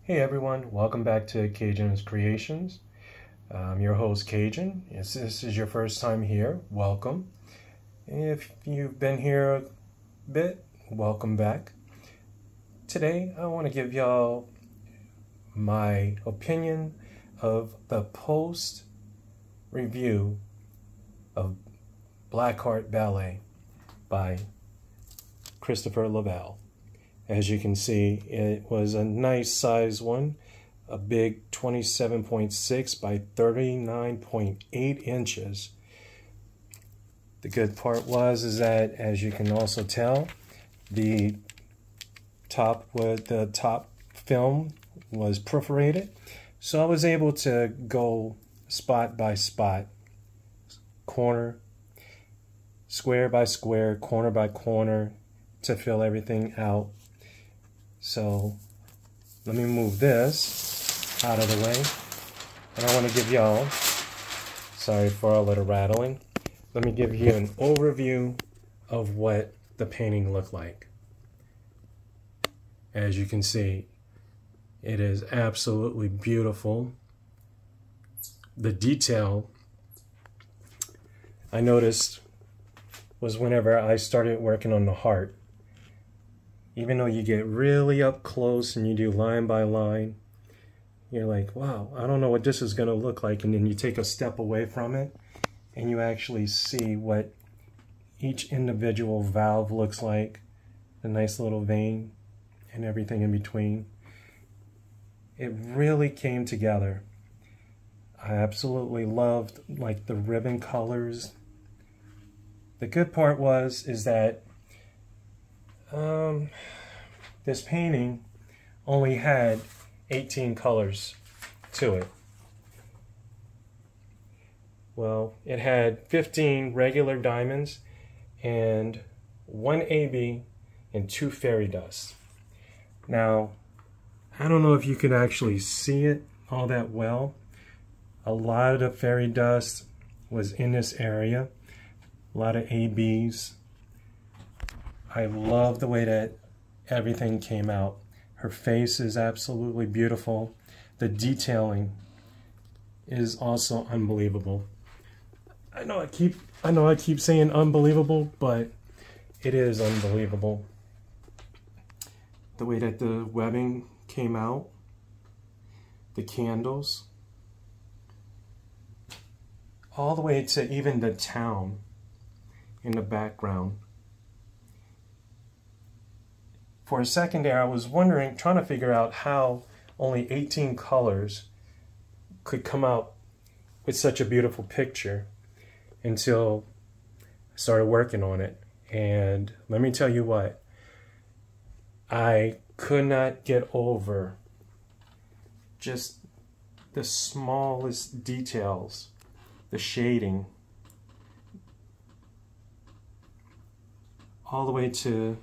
Hey everyone, welcome back to Cajun's Creations. I'm your host Cajun. If this is your first time here, welcome. If you've been here a bit, welcome back. Today I want to give y'all my opinion of the post review of Blackheart Ballet by Christopher Lavelle. As you can see, it was a nice size one, a big 27.6 by 39.8 inches. The good part is that, as you can also tell, the top film was perforated, so I was able to go spot by spot, corner, square by square, corner by corner, to fill everything out. So let me move this out of the way, and I want to give y'all, sorry for a little rattling, let me give you an overview of what the painting looked like. As you can see, it is absolutely beautiful. The detail I noticed was whenever I started working on the heart. Even though you get really up close and you do line by line, you're like, wow, I don't know what this is going to look like. And then you take a step away from it and you actually see what each individual valve looks like, the nice little vein and everything in between. It really came together. I absolutely loved like the ribbon colors. The good part is that this painting only had 18 colors to it. Well, it had 15 regular diamonds and 1 AB and 2 fairy dust. Now, I don't know if you can actually see it all that well. A lot of the fairy dust was in this area, a lot of ABs. I love the way that everything came out. Her face is absolutely beautiful. The detailing is also unbelievable. I know I keep saying unbelievable, but it is unbelievable. The way that the webbing came out, the candles, all the way to even the town in the background. For a second there, I was wondering, trying to figure out how only 18 colors could come out with such a beautiful picture until I started working on it. And let me tell you what, I could not get over just the smallest details, the shading, all the way to,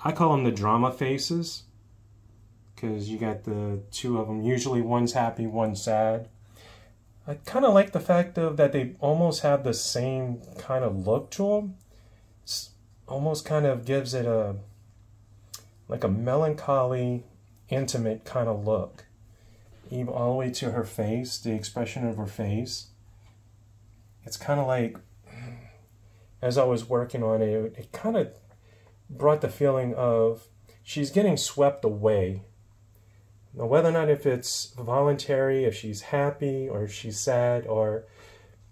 I call them the drama faces, because you got the two of them. Usually one's happy, one's sad. I kind of like the fact that they almost have the same kind of look to them. It's almost kind of gives it like a melancholy, intimate kind of look. Even all the way to her face, the expression of her face. It's kind of like, as I was working on it, it kind of brought the feeling of she's getting swept away. Now, whether or not if it's voluntary, if she's happy or if she's sad or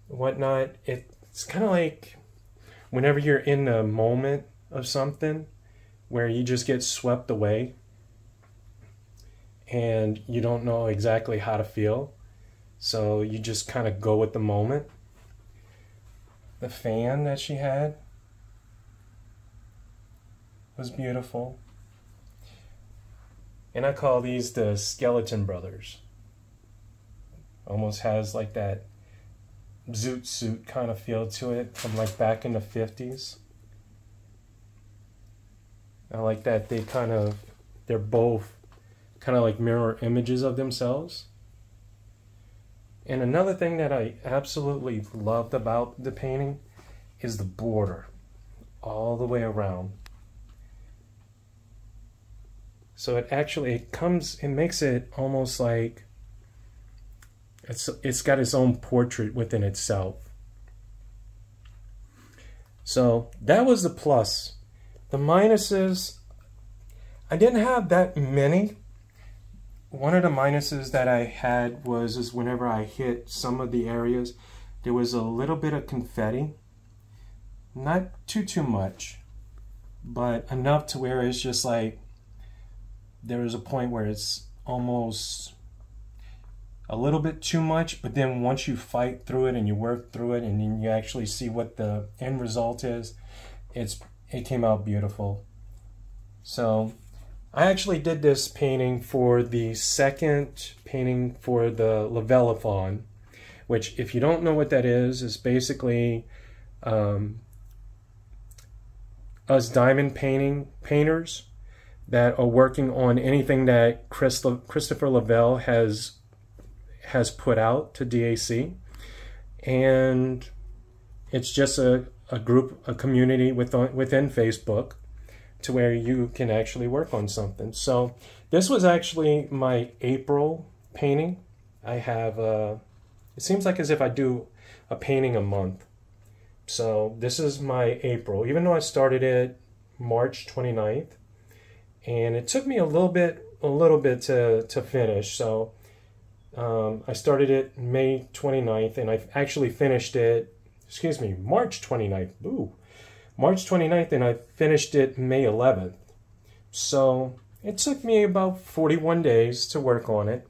whatnot, it's kind of like whenever you're in the moment of something where you just get swept away and you don't know exactly how to feel, so you just kind of go with the moment. The fan that she had was beautiful. And I call these the Skeleton Brothers. Almost has like that zoot suit kind of feel to it from like back in the 50s. I like that they're both kind of like mirror images of themselves. And another thing that I absolutely loved about the painting is the border all the way around. So it makes it almost like it's got its own portrait within itself. So that was the plus. The minuses, I didn't have that many. One of the minuses that I had was whenever I hit some of the areas, there was a little bit of confetti. Not too much, but enough to where it's just like, there was a point where it's almost a little bit too much, but then once you fight through it and you work through it and then you actually see what the end result is, it came out beautiful. So I actually did this painting for the second painting for the Lavelle-a-thon, which, if you don't know what that is basically us diamond painters that are working on anything that Christopher Lavelle has put out to DAC, and it's just a group, a community within Facebook, to where you can actually work on something. So this was actually my April painting. I have it seems like as if I do a painting a month. So this is my April, even though I started it March 29th, and it took me a little bit to finish. So I started it May 29th, and I actually finished it, March 29th. Ooh, March 29th, and I finished it May 11th. So it took me about 41 days to work on it.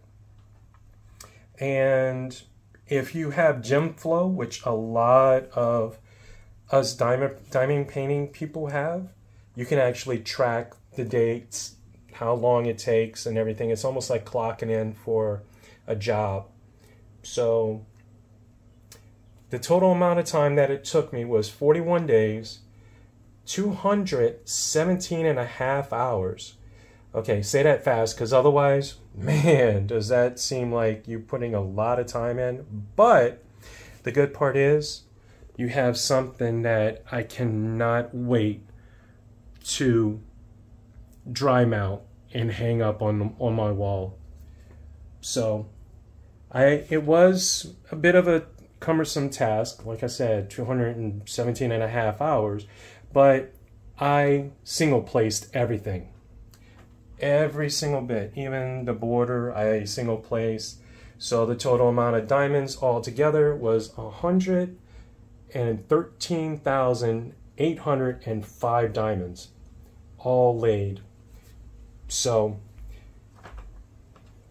And if you have gem flow, which a lot of us diamond painting people have, you can actually track the dates, how long it takes and everything. It's almost like clocking in for a job. So the total amount of time that it took me was 41 days, 217 and a half hours. Okay, say that fast, because otherwise, man, does that seem like you're putting a lot of time in. But the good part is you have something that I cannot wait to dry mount and hang up on my wall. So it was a bit of a cumbersome task, like I said, 217 and a half hours, but I single placed everything. Every single bit, even the border, I single placed. So the total amount of diamonds altogether was 113,805 diamonds, all laid. So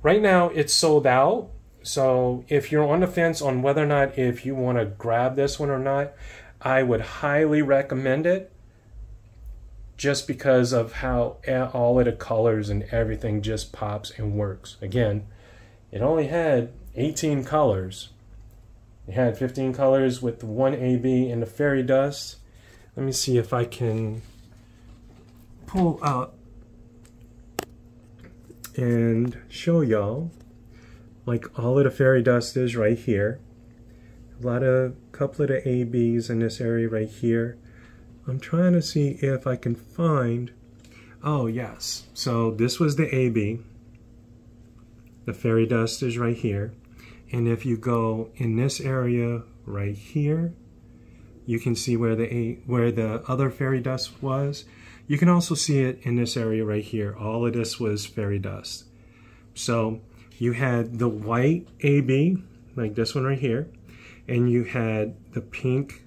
right now it's sold out. So if you're on the fence on whether or not if you want to grab this one or not, I would highly recommend it, just because of how all of the colors and everything just pops and works. Again, it only had 18 colors. It had 15 colors with one AB and the fairy dust. Let me see if I can pull out and show y'all. Like all of the fairy dust is right here. Couple of the ABs in this area right here. I'm trying to see if I can find, oh yes, so this was the AB. The fairy dust is right here. And if you go in this area right here, you can see where the other fairy dust was. You can also see it in this area right here. All of this was fairy dust. So you had the white AB, like this one right here, and you had the pink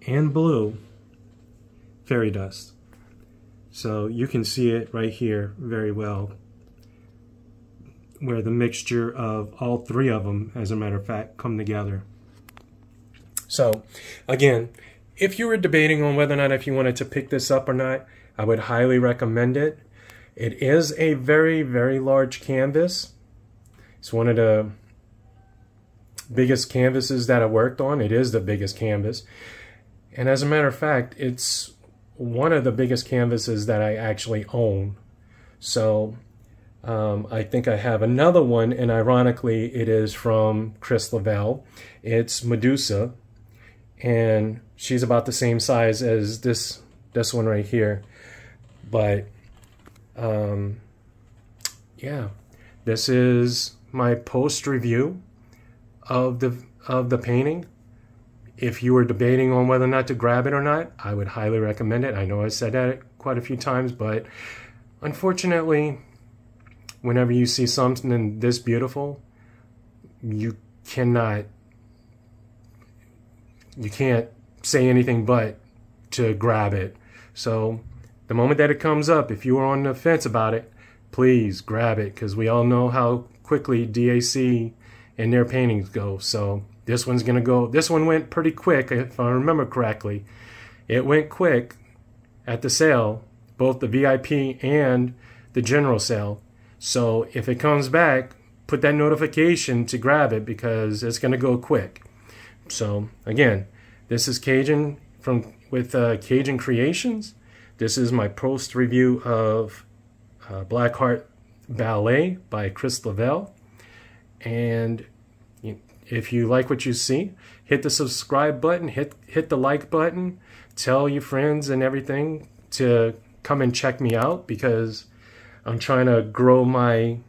and blue fairy dust. So you can see it right here very well, where the mixture of all three of them, as a matter of fact, come together. So again, if you were debating on whether or not if you wanted to pick this up or not, I would highly recommend it. It is a very, very large canvas. It's one of the biggest canvases that I worked on. It is the biggest canvas. And as a matter of fact, it's one of the biggest canvases that I actually own. So I think I have another one, and ironically it is from Chris Lavelle. It's Medusa, and she's about the same size as this one right here. But Yeah, this is my post review of the painting. If you were debating on whether or not to grab it or not, I would highly recommend it. I know I said that quite a few times, but unfortunately, whenever you see something this beautiful, you can't say anything but to grab it. So the moment that it comes up, if you are on the fence about it, please grab it, because we all know how quickly DAC and their paintings go. So this one's gonna go. This one went pretty quick, if I remember correctly. It went quick at the sale, both the VIP and the general sale. So if it comes back, put that notification to grab it, because it's gonna go quick. So again, this is Cajun with Cajun Creations. This is my post review of Blackheart Ballet by Chris Lavelle. And if you like what you see, hit the subscribe button, hit the like button, tell your friends and everything to come and check me out, because I'm trying to grow my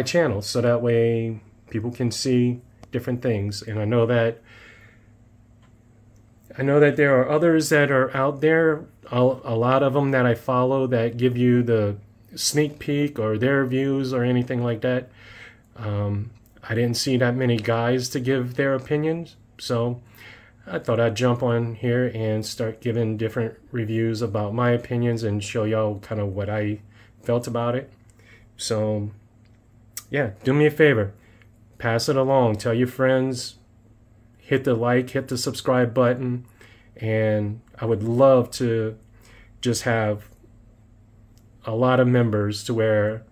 channel so that way people can see different things. And I know that there are others that are out there, a lot of them that I follow, that give you the sneak peek or their views or anything like that. I didn't see that many guys to give their opinions, so I thought I'd jump on here and start giving different reviews about my opinions and show y'all kind of what I felt about it. So yeah, do me a favor, pass it along, tell your friends, hit the like, hit the subscribe button, and I would love to just have a lot of members to where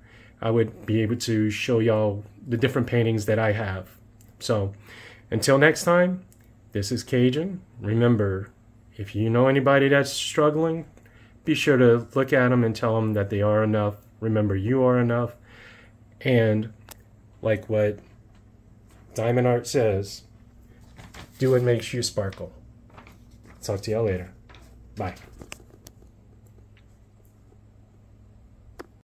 I would be able to show y'all the different paintings that I have. So until next time, this is Cajun. Remember, if you know anybody that's struggling, be sure to look at them and tell them that they are enough. Remember, you are enough. And like what Diamond Art says, do what makes you sparkle. Talk to y'all later. Bye.